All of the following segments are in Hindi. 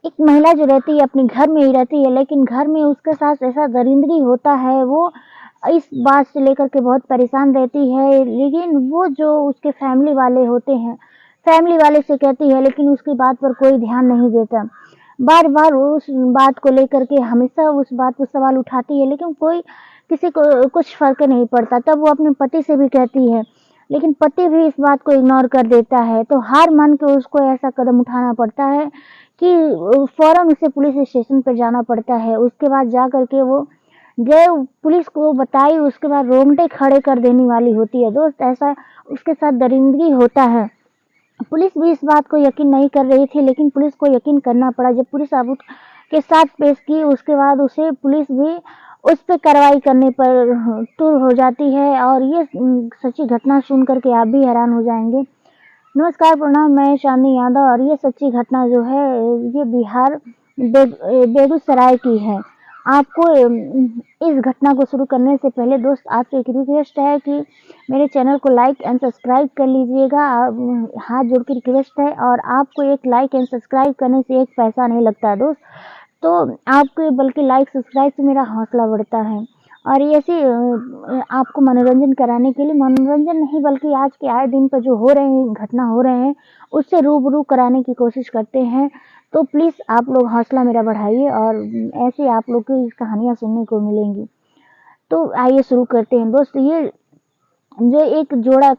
एक महिला जो रहती है अपने घर में ही रहती है, लेकिन घर में उसके साथ ऐसा दरिंदगी होता है, वो इस बात से लेकर के बहुत परेशान रहती है। लेकिन वो जो उसके फैमिली वाले होते हैं, फैमिली वाले से कहती है, लेकिन उसकी बात पर कोई ध्यान नहीं देता। बार-बार उस बात को लेकर के हमेशा उस बात पे सवाल उठाती है, लेकिन कोई किसी को कुछ फ़र्क नहीं पड़ता। तब वो अपने पति से भी कहती है, लेकिन पति भी इस बात को इग्नोर कर देता है। तो हार मान के उसको ऐसा कदम उठाना पड़ता है कि फ़ौरन उसे पुलिस स्टेशन पे जाना पड़ता है। उसके बाद जा कर के वो जो पुलिस को बताई, उसके बाद रोंगटे खड़े कर देने वाली होती है। दोस्त, ऐसा उसके साथ दरिंदगी होता है। पुलिस भी इस बात को यकीन नहीं कर रही थी, लेकिन पुलिस को यकीन करना पड़ा। जब पुलिस सबूत के साथ पेश की, उसके बाद उसे पुलिस भी उस पे कार्रवाई करने पर तुल हो जाती है। और ये सच्ची घटना सुन कर के आप भी हैरान हो जाएँगे। नमस्कार, प्रणाम, मैं चाँदनी यादव और ये सच्ची घटना जो है ये बिहार बेगूसराय की है। आपको इस घटना को शुरू करने से पहले दोस्त आपसे एक रिक्वेस्ट है कि मेरे चैनल को लाइक एंड सब्सक्राइब कर लीजिएगा। हाथ जोड़ के रिक्वेस्ट है, और आपको एक लाइक एंड सब्सक्राइब करने से एक पैसा नहीं लगता है दोस्त। तो आपके बल्कि लाइक सब्सक्राइब से मेरा हौसला बढ़ता है। और ऐसे आपको मनोरंजन कराने के लिए, मनोरंजन नहीं बल्कि आज के आए दिन पर जो हो रहे हैं, घटना हो रहे हैं, उससे रूबरू कराने की कोशिश करते हैं। तो प्लीज़ आप लोग हौसला मेरा बढ़ाइए, और ऐसे आप लोग की कहानियाँ सुनने को मिलेंगी। तो आइए शुरू करते हैं दोस्त। ये जो एक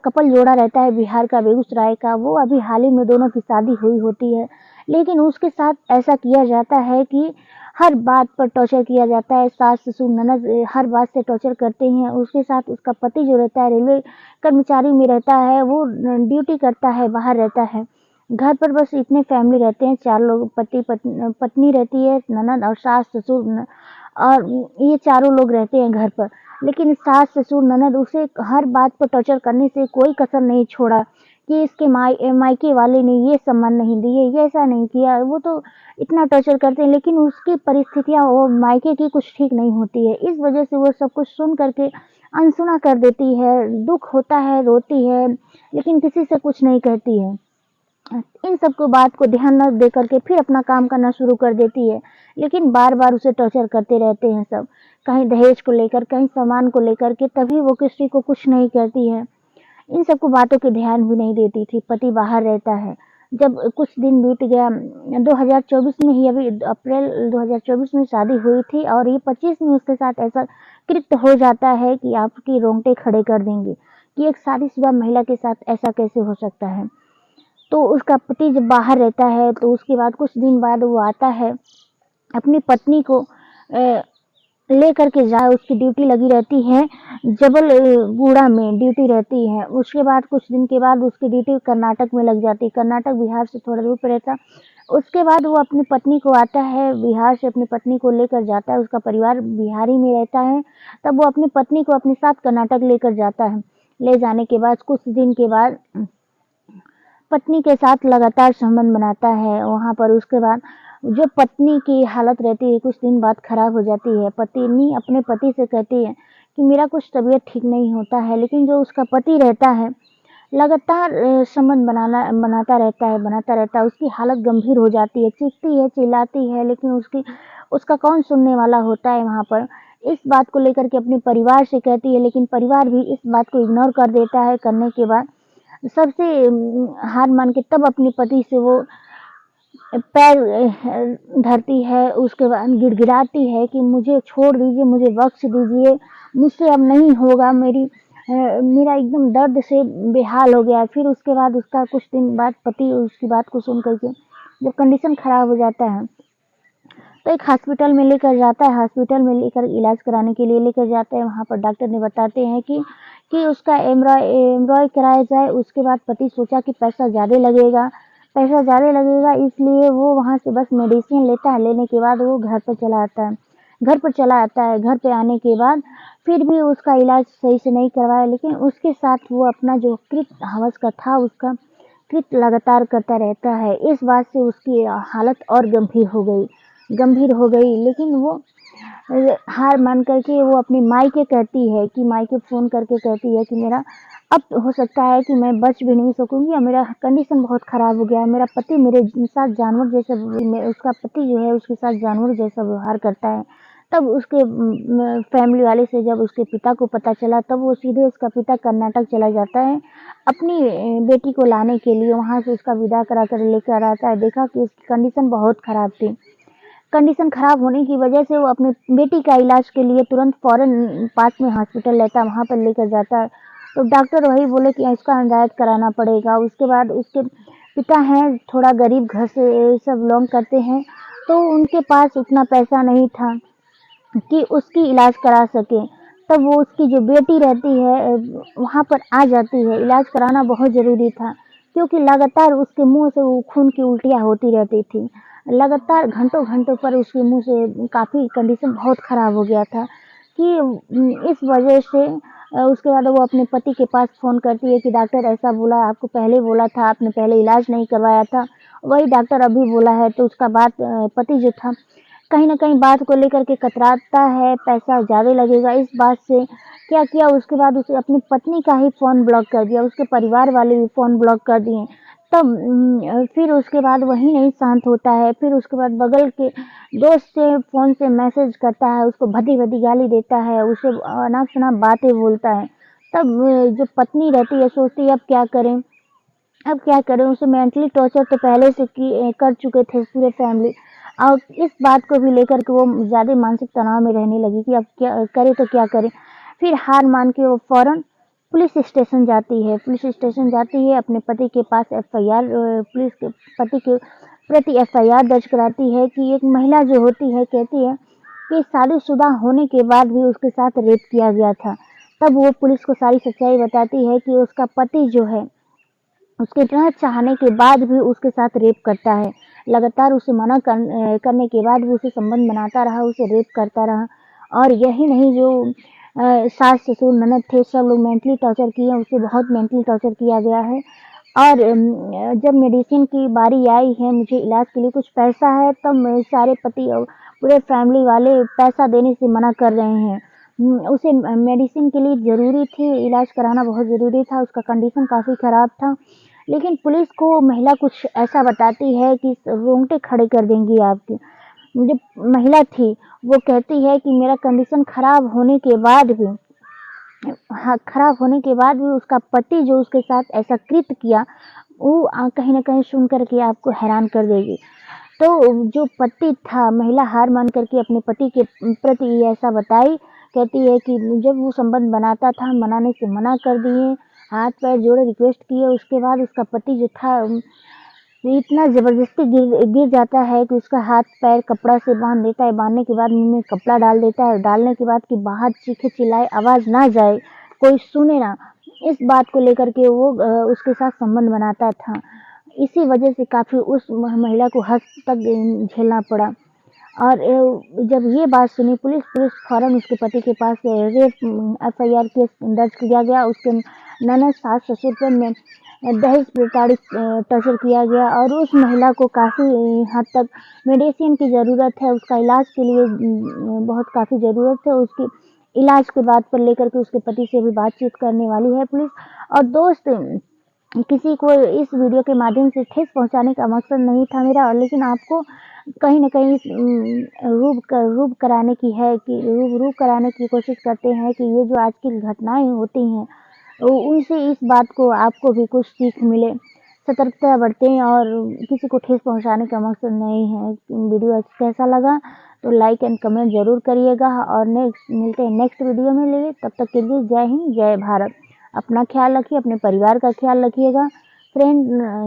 कपल जोड़ा रहता है बिहार का, बेगूसराय का, वो अभी हाल ही में दोनों की शादी हुई होती है। लेकिन उसके साथ ऐसा किया जाता है कि हर बात पर टॉर्चर किया जाता है। सास-ससुर, ननद हर बात से टॉर्चर करते हैं। उसके साथ उसका पति जो रहता है रेलवे कर्मचारी में रहता है, वो ड्यूटी करता है, बाहर रहता है। घर पर बस इतने फैमिली रहते हैं, 4 लोग, पत्नी रहती है, ननद और सास-ससुर और ये चारों लोग रहते हैं घर पर। लेकिन सास-ससुर, ननद उसे हर बात पर टॉर्चर करने से कोई कसर नहीं छोड़ा कि इसके मायके वाले ने ये सम्मान नहीं दिए, ये ऐसा नहीं किया। वो तो इतना टॉर्चर करते हैं, लेकिन उसकी परिस्थितियाँ वो मायके की कुछ ठीक नहीं होती है। इस वजह से वो सब कुछ सुन कर के अनसुना कर देती है, दुःख होता है, रोती है, लेकिन किसी से कुछ नहीं कहती है। इन सब को बात को ध्यान न दे करके फिर अपना काम करना शुरू कर देती है। लेकिन बार-बार उसे टॉर्चर करते रहते हैं सब, कहीं दहेज को लेकर, कहीं सामान को लेकर के, तभी वो किसी को कुछ नहीं कहती है। इन सब को बातों पे ध्यान भी नहीं देती थी। पति बाहर रहता है। जब कुछ दिन बीत गया, 2024 में ही, अभी अप्रैल 2024 में शादी हुई थी, और ये 25 में उसके साथ ऐसा कृत्य हो जाता है कि आपके रोंगटे खड़े कर देंगे कि एक शादीशुदा महिला के साथ ऐसा कैसे हो सकता है। तो उसका पति जब बाहर रहता है, तो उसके बाद कुछ दिन बाद वो आता है, अपनी पत्नी को लेकर के उसकी ड्यूटी लगी रहती है, जबलगुड़ा में ड्यूटी रहती है। उसके बाद कुछ दिन के बाद उसकी ड्यूटी कर्नाटक में लग जाती है। कर्नाटक बिहार से थोड़ा दूर पे रहता। उसके बाद वो अपनी पत्नी को आता है, बिहार से अपनी पत्नी को लेकर जाता है। उसका परिवार बिहार ही में रहता है। तब वो अपनी पत्नी को अपने साथ कर्नाटक लेकर जाता है। ले जाने के बाद कुछ दिन के बाद पत्नी के साथ लगातार संबंध बनाता है वहाँ पर। उसके बाद जो पत्नी की हालत रहती है, कुछ दिन बाद खराब हो जाती है। पत्नी अपने पति से कहती है कि मेरा कुछ तबीयत ठीक नहीं होता है, लेकिन जो उसका पति रहता है लगातार संबंध बनाता रहता है। उसकी हालत गंभीर हो जाती है, चीखती है, चिल्लाती है, लेकिन उसका कौन सुनने वाला होता है वहाँ पर। इस बात को लेकर के अपने परिवार से कहती है, लेकिन परिवार भी इस बात को इग्नोर कर देता है। करने के बाद सबसे हार मान के तब अपने पति से वो पैर धरती है। उसके बाद गिड़गिड़ाती है कि मुझे छोड़ दीजिए, मुझे बख्श दीजिए, मुझसे अब नहीं होगा, मेरा एकदम दर्द से बेहाल हो गया। फिर उसके बाद उसका कुछ दिन बाद पति उसकी बात को सुन कर के जब कंडीशन खराब हो जाता है, तो एक हॉस्पिटल में लेकर जाता है। हॉस्पिटल में लेकर इलाज कराने के लिए लेकर जाते हैं। वहाँ पर डॉक्टर ने बताते हैं कि उसका एमआरआई कराया जाए। उसके बाद पति सोचा कि पैसा ज़्यादा लगेगा, इसलिए वो वहाँ से बस मेडिसिन लेता है। लेने के बाद वो घर पर चला आता है। घर पे आने के बाद फिर भी उसका इलाज सही से नहीं करवाया, लेकिन उसके साथ वो अपना जो कृत हवस का था, उसका कृत लगातार करता रहता है। इस बात से उसकी हालत और गंभीर हो गई। लेकिन वो हार मान करके वो अपनी मायके कहती है कि मायके फ़ोन करके कहती है कि मेरा अब हो सकता है कि मैं बच भी नहीं सकूँगी या मेरा कंडीशन बहुत ख़राब हो गया है। मेरा पति मेरे साथ जानवर जैसा उसका पति जो है उसके साथ जानवर जैसा व्यवहार करता है। तब उसके फैमिली वाले से जब उसके पिता को पता चला, तब वो सीधे उसका पिता कर्नाटक चला जाता है अपनी बेटी को लाने के लिए। वहाँ से उसका विदा करा कर लेकर आता है। देखा कि उसकी कंडीशन बहुत ख़राब थी। कंडीशन ख़राब होने की वजह से वो अपनी बेटी का इलाज के लिए तुरंत फ़ौरन पास में हॉस्पिटल रहता है, वहाँ पर लेकर जाता है। तो डॉक्टर वही बोले कि इसका एंजाइटी कराना पड़ेगा। उसके बाद उसके पिता हैं थोड़ा गरीब घर से सब बिलॉन्ग करते हैं, तो उनके पास उतना पैसा नहीं था कि उसकी इलाज करा सके। तब वो उसकी जो बेटी रहती है वहाँ पर आ जाती है। इलाज कराना बहुत ज़रूरी था, क्योंकि लगातार उसके मुँह से वो खून की उल्टियाँ होती रहती थी। लगातार घंटों-घंटों पर उसके मुँह से काफ़ी कंडीशन बहुत ख़राब हो गया था कि इस वजह से उसके बाद वो अपने पति के पास फ़ोन करती है कि डॉक्टर ऐसा बोला, आपको पहले बोला था, आपने पहले इलाज नहीं करवाया था। वही डॉक्टर अभी बोला है। तो उसका पति जो था कहीं न कहीं बात को लेकर के कतराता है, पैसा ज़्यादा लगेगा इस बात से। क्या किया उसके बाद उसे अपनी पत्नी का ही फ़ोन ब्लॉक कर दिया, उसके परिवार वाले भी फ़ोन ब्लॉक कर दिए। तब फिर उसके बाद वही नहीं शांत होता है, फिर उसके बाद बगल के दोस्त से फ़ोन से मैसेज करता है, उसको भद्दी-भद्दी गाली देता है, उसे अनाप-शनाप बातें बोलता है। तब जो पत्नी रहती है सोचती है अब क्या करें, उसे मेंटली टॉर्चर तो पहले से कर चुके थे पूरे फैमिली। और इस बात को भी लेकर के वो ज़्यादा मानसिक तनाव में रहने लगी कि अब क्या करे तो क्या करे। फिर हार मान के वो फ़ौरन पुलिस स्टेशन जाती है। पुलिस स्टेशन जाती है, अपने पति के पास एफआईआर पुलिस के पति के प्रति एफआईआर दर्ज कराती है कि एक महिला जो होती है कहती है कि शादीशुदा होने के बाद भी उसके साथ रेप किया गया था। तब वो पुलिस को सारी सच्चाई बताती है कि उसका पति जो है उसके इतना चाहने के बाद भी उसके साथ रेप करता है। लगातार उसे करने के बाद भी उसे संबंध बनाता रहा, उसे रेप करता रहा। और यही नहीं, जो सास-ससुर, ननद थे, सब लोग मेंटली टॉर्चर किए, उसे बहुत मेंटली टॉर्चर किया गया है। और जब मेडिसिन की बारी आई है, मुझे इलाज के लिए कुछ पैसा है, तब मेरे सारे पति और पूरे फैमिली वाले पैसा देने से मना कर रहे हैं। उसे मेडिसिन के लिए ज़रूरी थी, इलाज कराना बहुत ज़रूरी था, उसका कंडीशन काफ़ी ख़राब था। लेकिन पुलिस को महिला कुछ ऐसा बताती है कि रोंगटे खड़े कर देंगी आपके। जो महिला थी, वो कहती है कि मेरा कंडीशन ख़राब होने के बाद भी हाँ, ख़राब होने के बाद भी उसका पति जो उसके साथ ऐसा कृत्य किया, वो कहीं न कहीं सुन कर के आपको हैरान कर देगी। तो जो पति था, महिला हार मान कर के अपने पति के प्रति ऐसा बताई, कहती है कि जब वो संबंध बनाता था, मनाने से मना कर दिए, हाथ-पैर जोड़े रिक्वेस्ट किए, उसके बाद उसका पति जो था इतना ज़बरदस्ती गिर जाता है कि उसका हाथ-पैर कपड़ा से बाँध देता है, बाँधने के बाद मुँह में कपड़ा डाल देता है, डालने के बाद कि बाहर चीखे-चिल्लाए, आवाज़ ना जाए, कोई सुने ना, इस बात को लेकर के वो उसके साथ संबंध बनाता था। इसी वजह से काफ़ी उस महिला को हद तक झेलना पड़ा। और जब ये बात सुनी पुलिस फ़ौरन उसके पति के पास रेप एफआईआर केस दर्ज किया गया। उसके ननद, सास-ससुर पर दहेज प्रताड़ित टॉर्चर किया गया और उस महिला को काफ़ी हद तक मेडिसिन की ज़रूरत है, उसका इलाज के लिए बहुत काफ़ी ज़रूरत है। उसकी इलाज के बात पर लेकर के उसके पति से भी बातचीत करने वाली है पुलिस। और दोस्त, किसी को इस वीडियो के माध्यम से ठेस पहुँचाने का मकसद नहीं था मेरा, लेकिन आपको कहीं न कहीं रूब कराने की कोशिश करते हैं कि ये जो आज की घटनाएँ होती हैं, उनसे इस बात को आपको भी कुछ सीख मिले। सतर्कता बरतें और किसी को ठेस पहुँचाने का मकसद नहीं है। वीडियो कैसा लगा तो लाइक एंड कमेंट ज़रूर करिएगा और मिलते हैं नेक्स्ट वीडियो में तब तक के लिए जय हिंद, जय भारत। अपना ख्याल रखिए, अपने परिवार का ख्याल रखिएगा। फ्रेंड